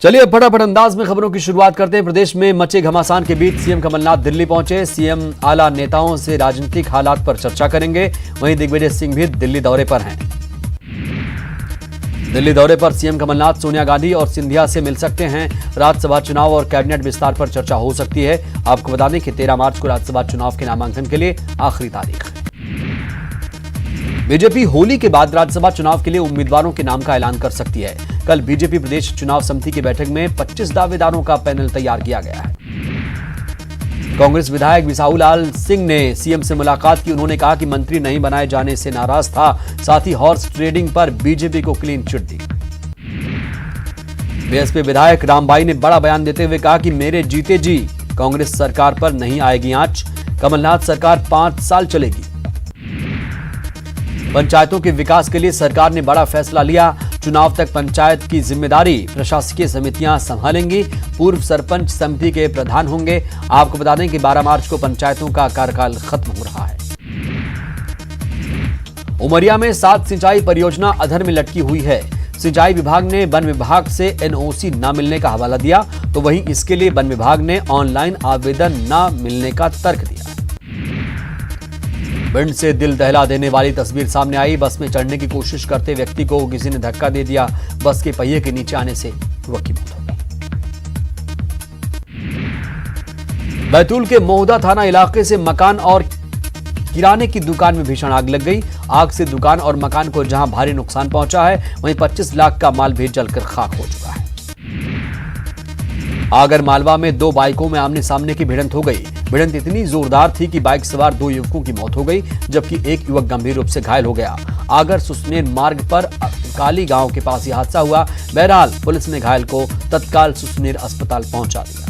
चलिए फटाफट अंदाज में खबरों की शुरुआत करते हैं। प्रदेश में मचे घमासान के बीच सीएम कमलनाथ दिल्ली पहुंचे। सीएम आला नेताओं से राजनीतिक हालात पर चर्चा करेंगे। वहीं दिग्विजय सिंह भी दिल्ली दौरे पर हैं। दिल्ली दौरे पर सीएम कमलनाथ सोनिया गांधी और सिंधिया से मिल सकते हैं। राज्यसभा चुनाव और कैबिनेट विस्तार पर चर्चा हो सकती है। आपको बता दें कि 13 मार्च को राज्यसभा चुनाव के नामांकन के लिए आखिरी तारीख है। बीजेपी होली के बाद राज्यसभा चुनाव के लिए उम्मीदवारों के नाम का ऐलान कर सकती है। कल बीजेपी प्रदेश चुनाव समिति की बैठक में 25 दावेदारों का पैनल तैयार किया गया है। कांग्रेस विधायक बिसाहूलाल सिंह ने सीएम से मुलाकात की। उन्होंने कहा कि मंत्री नहीं बनाए जाने से नाराज था, साथ ही हॉर्स ट्रेडिंग पर बीजेपी को क्लीन चिट दी। बीएसपी विधायक रामबाई ने बड़ा बयान देते हुए कहा कि मेरे जीते जी कांग्रेस सरकार पर नहीं आएगी आंच। कमलनाथ सरकार 5 साल चलेगी। पंचायतों के विकास के लिए सरकार ने बड़ा फैसला लिया। चुनाव तक पंचायत की जिम्मेदारी प्रशासकीय समितियां संभालेंगी। पूर्व सरपंच समिति के प्रधान होंगे। आपको बता दें कि 12 मार्च को पंचायतों का कार्यकाल खत्म हो रहा है। उमरिया में 7 सिंचाई परियोजना अधर में लटकी हुई है। सिंचाई विभाग ने वन विभाग से एनओसी न मिलने का हवाला दिया, तो वहीं इसके लिए वन विभाग ने ऑनलाइन आवेदन न मिलने का तर्क दिया। भिंड से दिल दहला देने वाली तस्वीर सामने आई। बस में चढ़ने की कोशिश करते व्यक्ति को किसी ने धक्का दे दिया। बस के पहिए के नीचे आने से युवक की मौत हो गई। बैतूल के मोहदा थाना इलाके से मकान और किराने की दुकान में भीषण आग लग गई। आग से दुकान और मकान को जहां भारी नुकसान पहुंचा है, वहीं 25 लाख का माल भी जलकर खाक हो चुका है। आगर मालवा में 2 बाइकों में आमने सामने की भिड़ंत हो गई। भिड़ंत इतनी जोरदार थी कि बाइक सवार 2 युवकों की मौत हो गई, जबकि एक युवक गंभीर रूप से घायल हो गया। आगर सुसनेर मार्ग पर काली गांव के पास यह हादसा हुआ। बहरहाल पुलिस ने घायल को तत्काल सुसनेर अस्पताल पहुंचा दिया।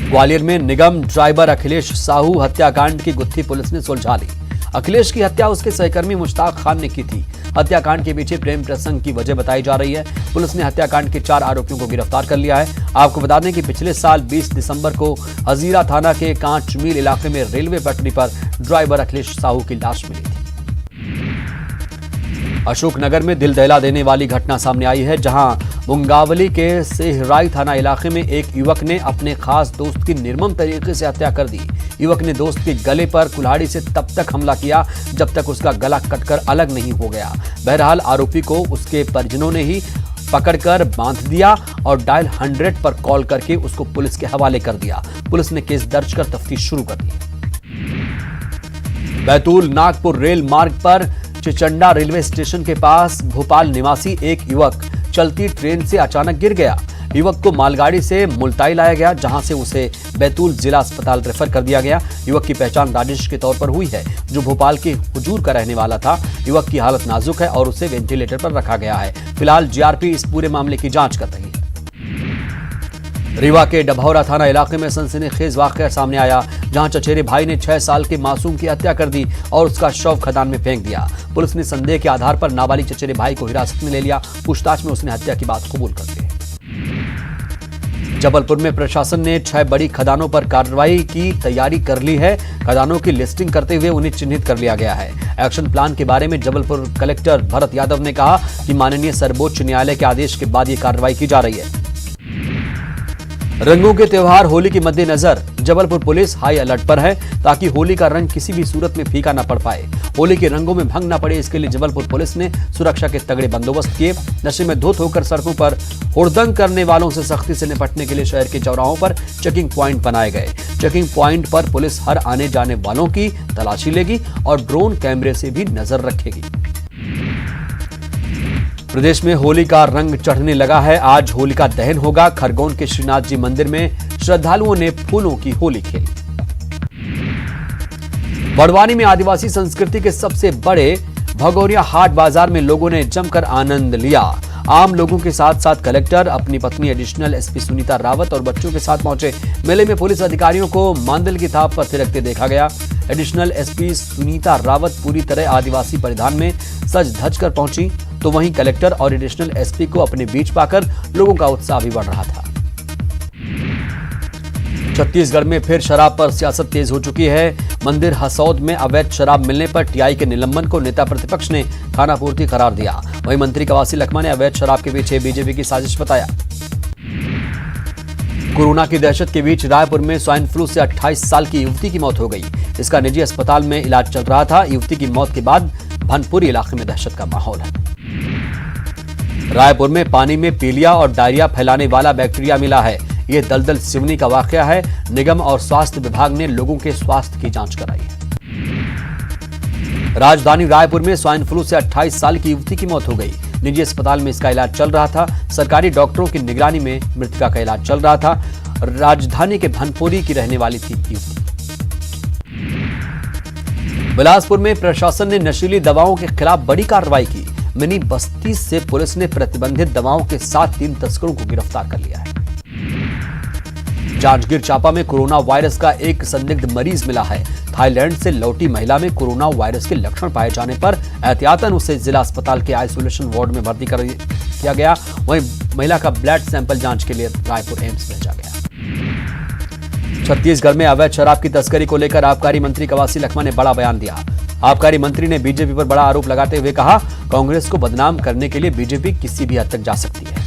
ग्वालियर में निगम ड्राइवर अखिलेश साहू हत्याकांड की गुत्थी पुलिस ने सुलझा ली। अखिलेश की हत्या उसके सहकर्मी मुश्ताक खान ने की थी। हत्याकांड के पीछे प्रेम प्रसंग की वजह बताई जा रही है। पुलिस ने हत्याकांड के 4 आरोपियों को गिरफ्तार कर लिया है। आपको बता दें कि पिछले साल 20 दिसंबर को हजीरा थाना के कांच मील इलाके में रेलवे पटरी पर ड्राइवर अखिलेश साहू की लाश मिली थी। अशोकनगर में दिल दहला देने वाली घटना सामने आई है, जहां मुंगावली के सेहराई थाना इलाके में एक युवक ने अपने खास दोस्त की निर्मम तरीके से हत्या कर दी। युवक ने दोस्त के गले पर कुल्हाड़ी से तब तक हमला किया जब तक उसका गला कटकर अलग नहीं हो गया। बहरहाल आरोपी को उसके परिजनों ने ही पकड़कर बांध दिया और डायल 100 पर कॉल करके उसको पुलिस के हवाले कर दिया। पुलिस ने केस दर्ज कर तफ्तीश शुरू कर दी। बैतूल नागपुर रेल मार्ग पर चिचंडा रेलवे स्टेशन के पास भोपाल निवासी एक युवक चलती ट्रेन से अचानक गिर गया। युवक को मालगाड़ी से मुल्ताई लाया गया, जहां से उसे बैतूल जिला अस्पताल रेफर कर दिया गया। युवक की पहचान राजेश के तौर पर हुई है, जो भोपाल के हुजूर का रहने वाला था। युवक की हालत नाजुक है और उसे वेंटिलेटर पर रखा गया है। फिलहाल जीआरपी इस पूरे मामले की जांच कर रही है। रीवा के डभौरा थाना इलाके में सनसनीखेज वाकया सामने आया, जहां चचेरे भाई ने 6 साल के मासूम की हत्या कर दी और उसका शव खदान में फेंक दिया। पुलिस ने संदेह के आधार पर नाबालिग चचेरे भाई को हिरासत में ले लिया। पूछताछ में उसने हत्या की बात कबूल कर ली। जबलपुर में प्रशासन ने 6 बड़ी खदानों पर कार्रवाई की तैयारी कर ली है। खदानों की लिस्टिंग करते हुए उन्हें चिन्हित कर लिया गया है। एक्शन प्लान के बारे में जबलपुर कलेक्टर भरत यादव ने कहा कि माननीय सर्वोच्च न्यायालय के आदेश के बाद ये कार्रवाई की जा रही है। रंगों के त्योहार होली के मद्देनजर जबलपुर पुलिस हाई अलर्ट पर है, ताकि होली का रंग किसी भी सूरत में फीका न पड़ पाए। होली के रंगों में भंग न पड़े, इसके लिए जबलपुर पुलिस ने सुरक्षा के तगड़े बंदोबस्त किए। नशे में धुत होकर सड़कों पर हुड़दंग करने वालों से सख्ती से निपटने के लिए शहर के चौराहों पर चेकिंग प्वाइंट बनाए गए। चेकिंग प्वाइंट पर पुलिस हर आने जाने वालों की तलाशी लेगी और ड्रोन कैमरे से भी नजर रखेगी। प्रदेश में होली का रंग चढ़ने लगा है। आज होलिका दहन होगा। खरगोन के श्रीनाथ जी मंदिर में श्रद्धालुओं ने फूलों की होली खेली। बड़वानी में आदिवासी संस्कृति के सबसे बड़े भगोरिया हाट बाजार में लोगों ने जमकर आनंद लिया। आम लोगों के साथ साथ कलेक्टर, अपनी पत्नी एडिशनल एसपी सुनीता रावत और बच्चों के साथ पहुंचे। मेले में पुलिस अधिकारियों को मांदल की थाप पर थिरकते देखा गया। एडिशनल एसपी सुनीता रावत पूरी तरह आदिवासी परिधान में सज धज कर पहुंची, तो वहीं कलेक्टर और एडिशनल एसपी को अपने बीच पाकर लोगों का उत्साह भी बढ़ रहा था। छत्तीसगढ़ में फिर शराब पर सियासत तेज हो चुकी है। मंदिर हसौद में अवैध शराब मिलने पर टीआई के निलंबन को नेता प्रतिपक्ष ने खानापूर्ति करार दिया। वहीं मंत्री कवासी लखमा ने अवैध शराब के पीछे बीजेपी की साजिश बताया। कोरोना की दहशत के बीच रायपुर में स्वाइन फ्लू से 28 साल की युवती की मौत हो गई। इसका निजी अस्पताल में इलाज चल रहा था। युवती की मौत के बाद भनपुरी इलाके में दहशत का माहौल है। रायपुर में पानी में पीलिया और डायरिया फैलाने वाला बैक्टीरिया मिला है। ये दलदल सिवनी का वाकया है। निगम और स्वास्थ्य विभाग ने लोगों के स्वास्थ्य की जांच कराई है। राजधानी रायपुर में स्वाइन फ्लू से 28 साल की युवती की मौत हो गई। निजी अस्पताल में इसका इलाज चल रहा था। सरकारी डॉक्टरों की निगरानी में मृतका का इलाज चल रहा था। राजधानी के भनपुरी की रहने वाली थी युवती। बिलासपुर में प्रशासन ने नशीली दवाओं के खिलाफ बड़ी कार्रवाई की। मिनी बस्ती से पुलिस ने प्रतिबंधित दवाओं के साथ 3 तस्करों को गिरफ्तार कर लिया है। जांजगीर चांपा में कोरोना वायरस का एक संदिग्ध मरीज मिला है। थाईलैंड से लौटी महिला में कोरोना वायरस के लक्षण पाए जाने पर एहतियातन उसे जिला अस्पताल के आइसोलेशन वार्ड में भर्ती किया गया। वहीं महिला का ब्लड सैंपल जांच के लिए रायपुर एम्स भेजा गया। छत्तीसगढ़ में अवैध शराब की तस्करी को लेकर आबकारी मंत्री कवासी लखमा ने बड़ा बयान दिया। आबकारी मंत्री ने बीजेपी पर बड़ा आरोप लगाते हुए कहा, कांग्रेस को बदनाम करने के लिए बीजेपी किसी भी हद तक जा सकती है।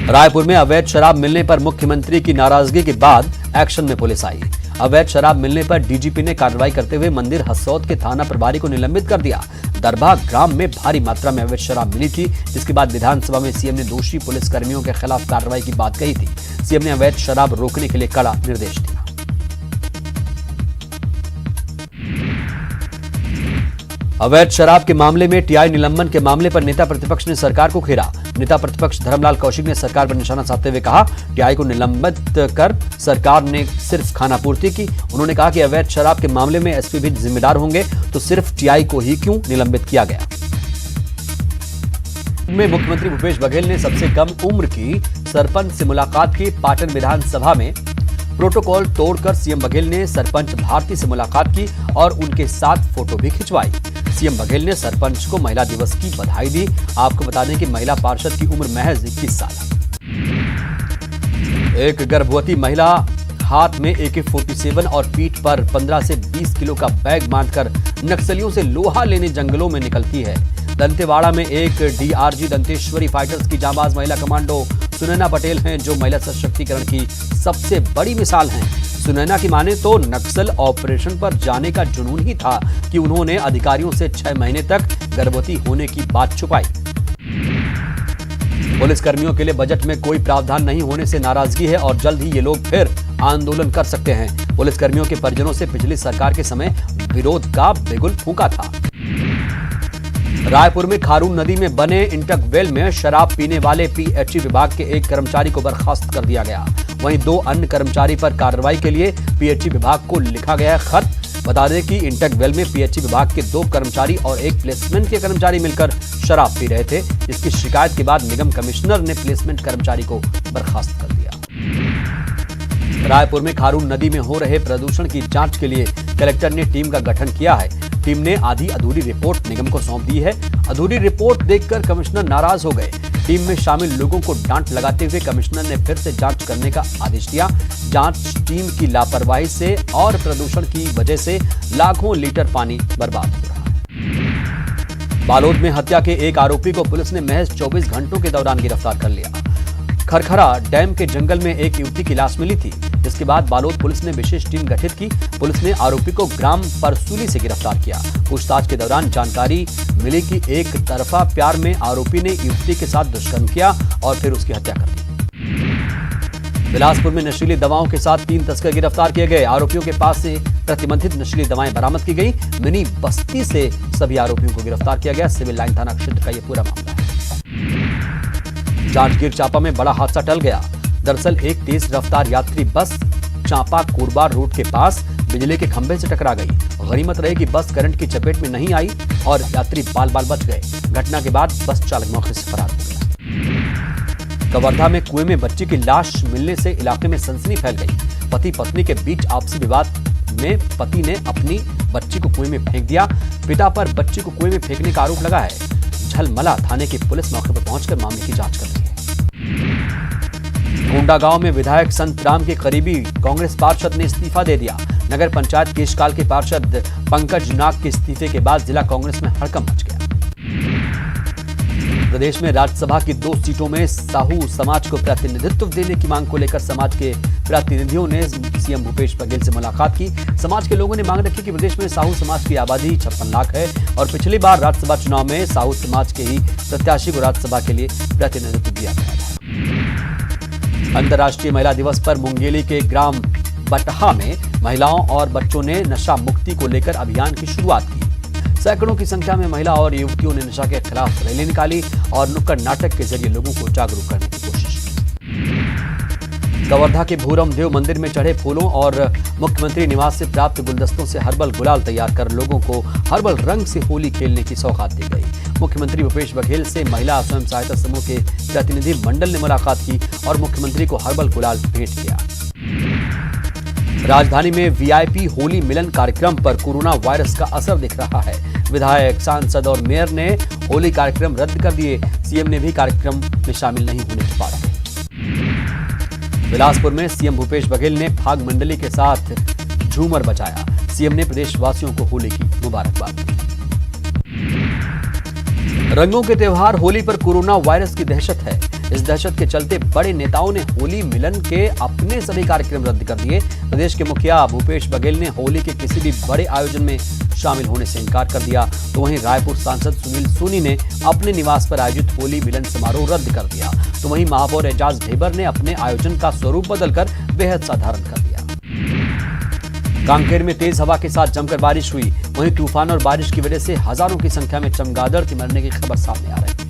रायपुर में अवैध शराब मिलने पर मुख्यमंत्री की नाराजगी के बाद एक्शन में पुलिस आई। अवैध शराब मिलने पर डीजीपी ने कार्रवाई करते हुए मंदिर हसौद के थाना प्रभारी को निलंबित कर दिया। दरभा ग्राम में भारी मात्रा में अवैध शराब मिली थी, जिसके बाद विधानसभा में सीएम ने दोषी पुलिसकर्मियों के खिलाफ कार्रवाई की बात कही थी। सीएम ने अवैध शराब रोकने के लिए कड़ा निर्देश दिया। अवैध शराब के मामले में टीआई निलंबन के मामले पर नेता प्रतिपक्ष ने सरकार को घेरा। नेता प्रतिपक्ष धर्मलाल कौशिक ने सरकार पर निशाना साधते हुए कहा, टीआई को निलंबित कर सरकार ने सिर्फ खानापूर्ति की। उन्होंने कहा कि अवैध शराब के मामले में एसपी भी जिम्मेदार होंगे, तो सिर्फ टीआई को ही क्यों निलंबित किया गया। में मुख्यमंत्री भूपेश बघेल ने सबसे कम उम्र की सरपंच से मुलाकात की। पाटन विधानसभा में प्रोटोकॉल तोड़कर सीएम बघेल ने सरपंच भारती से मुलाकात की और उनके साथ फोटो भी खिंचवाई। सीएम बघेल ने सरपंच को महिला दिवस की बधाई दी। आपको बता दें कि महिला पार्षद की उम्र महज 21 साल है। एक गर्भवती महिला हाथ में AK-47 और पीठ पर 15 से 20 किलो का बैग बांधकर नक्सलियों से लोहा लेने जंगलों में निकलती है। दंतेवाड़ा में एक DRG दंतेश्वरी फाइटर्स की जांबाज महिला कमांडो सुनैना पटेल हैं, जो महिला सशक्तिकरण की सबसे बड़ी मिसाल हैं। सुनैना की माने तो नक्सल ऑपरेशन पर जाने का जुनून ही था कि उन्होंने अधिकारियों से 6 महीने तक गर्भवती होने की बात छुपाई। पुलिस कर्मियों के लिए बजट में कोई प्रावधान नहीं होने से नाराजगी है और जल्द ही ये लोग फिर आंदोलन कर सकते हैं। पुलिस कर्मियों के परिजनों से पिछली सरकार के समय विरोध का बिगुल फूंका था। रायपुर में खारून नदी में बने इंटक वेल में शराब पीने वाले PHE विभाग के एक कर्मचारी को बर्खास्त कर दिया गया। वहीं 2 अन्य कर्मचारी पर कार्रवाई के लिए PHE विभाग को लिखा गया है खत। बता दें कि इंटक वेल में PHE विभाग के 2 कर्मचारी और एक प्लेसमेंट के कर्मचारी मिलकर शराब पी रहे थे। इसकी शिकायत के बाद निगम कमिश्नर ने प्लेसमेंट कर्मचारी को बर्खास्त कर दिया। रायपुर में खारून नदी में हो रहे प्रदूषण की जांच के लिए कलेक्टर ने टीम का गठन किया है। टीम ने आधी अधूरी रिपोर्ट निगम को सौंप दी है। अधूरी रिपोर्ट देखकर कमिश्नर नाराज हो गए। टीम में शामिल लोगों को डांट लगाते हुए कमिश्नर ने फिर से जांच करने का आदेश दिया। जांच टीम की लापरवाही से और प्रदूषण की वजह से लाखों लीटर पानी बर्बाद हो रहा है। बालोद में हत्या के एक आरोपी को पुलिस ने महज 24 घंटों के दौरान गिरफ्तार कर लिया। खरखरा डैम के जंगल में एक युवती की लाश मिली थी, जिसके बाद बालोद पुलिस ने विशेष टीम गठित की। पुलिस ने आरोपी को ग्राम परसूली से गिरफ्तार किया। पूछताछ के दौरान जानकारी मिली कि एक तरफा प्यार में आरोपी ने युवती के साथ दुष्कर्म किया और फिर उसकी हत्या कर दी। बिलासपुर में नशीली दवाओं के साथ 3 तस्कर गिरफ्तार किए गए। आरोपियों के पास से प्रतिबंधित नशीली दवाएं बरामद की गई। मिनी बस्ती से सभी आरोपियों को गिरफ्तार किया गया। सिविल लाइन थाना क्षेत्र का यह पूरा मामला है। जांजगीर चांपा में बड़ा हादसा टल गया। दरअसल एक तेज रफ्तार यात्री बस चांपा कोरबा रोड के पास बिजली के खंभे से टकरा गई। गनीमत रही कि बस करंट की चपेट में नहीं आई और यात्री बाल बाल बच गए। घटना के बाद बस चालक मौके से फरार हो गया। कवर्धा में कुएं में बच्ची की लाश मिलने से इलाके में सनसनी फैल गई। पति पत्नी के बीच आपसी विवाद में पति ने अपनी बच्ची को कुएं में फेंक दिया। पिता पर बच्ची को कुएं में फेंकने का आरोप लगा है। झलमला थाने की पुलिस मौके पर पहुंचकर मामले की जांच कर रही है। गोंडा गांव में विधायक संत राम के करीबी कांग्रेस पार्षद ने इस्तीफा दे दिया। नगर पंचायत केशकाल के पार्षद पंकज नाग के इस्तीफे के बाद जिला कांग्रेस में हड़कंप मच गया। प्रदेश में राज्यसभा की 2 सीटों में साहू समाज को प्रतिनिधित्व देने की मांग को लेकर समाज के प्रतिनिधियों ने सीएम भूपेश बघेल से मुलाकात की। समाज के लोगों ने मांग रखी कि प्रदेश में साहू समाज की आबादी 56 लाख है और पिछली बार राज्यसभा चुनाव में साहू समाज के ही प्रत्याशी को राज्यसभा के लिए प्रतिनिधित्व दिया गया था। अंतर्राष्ट्रीय महिला दिवस पर मुंगेली के ग्राम बटहा में महिलाओं और बच्चों ने नशा मुक्ति को लेकर अभियान की शुरुआत की। सैकड़ों की संख्या में महिला और युवतियों ने नशा के खिलाफ रैली निकाली और नुक्कड़ नाटक के जरिए लोगों को जागरूक करने की कोशिश की। कवर्धा के भूरम देव मंदिर में चढ़े फूलों और मुख्यमंत्री निवास से प्राप्त गुलदस्तों से हर्बल गुलाल तैयार कर लोगों को हर्बल रंग से होली खेलने की सौगात दी गई। मुख्यमंत्री भूपेश बघेल से महिला स्वयं सहायता समूह के प्रतिनिधि मंडल ने मुलाकात की और मुख्यमंत्री को हर्बल गुलाल भेंट किया। राजधानी में वीआईपी होली मिलन कार्यक्रम पर कोरोना वायरस का असर दिख रहा है। विधायक, सांसद और मेयर ने होली कार्यक्रम रद्द कर दिए। सीएम ने भी कार्यक्रम में शामिल नहीं होने की बात कही। बिलासपुर में सीएम भूपेश बघेल ने फाग मंडली के साथ झूमर बजाया। सीएम ने प्रदेशवासियों को होली की मुबारकबाद दी। रंगों के त्योहार होली पर कोरोना वायरस की दहशत है। इस दहशत के चलते बड़े नेताओं ने होली मिलन के अपने सभी कार्यक्रम रद्द कर दिए। प्रदेश के मुखिया भूपेश बघेल ने होली के किसी भी बड़े आयोजन में शामिल होने से इनकार कर दिया, तो वहीं रायपुर सांसद सुनील सोनी ने अपने निवास पर आयोजित होली मिलन समारोह रद्द कर दिया। तो वहीं महापौर एजाज ढेबर ने अपने आयोजन का स्वरूप बदलकर बेहद साधारण कर दिया। कांकेर में तेज हवा के साथ जमकर बारिश हुई। वहीं तूफान और बारिश की वजह से हजारों की संख्या में चमगादड़ के मरने की खबर सामने आ रही है।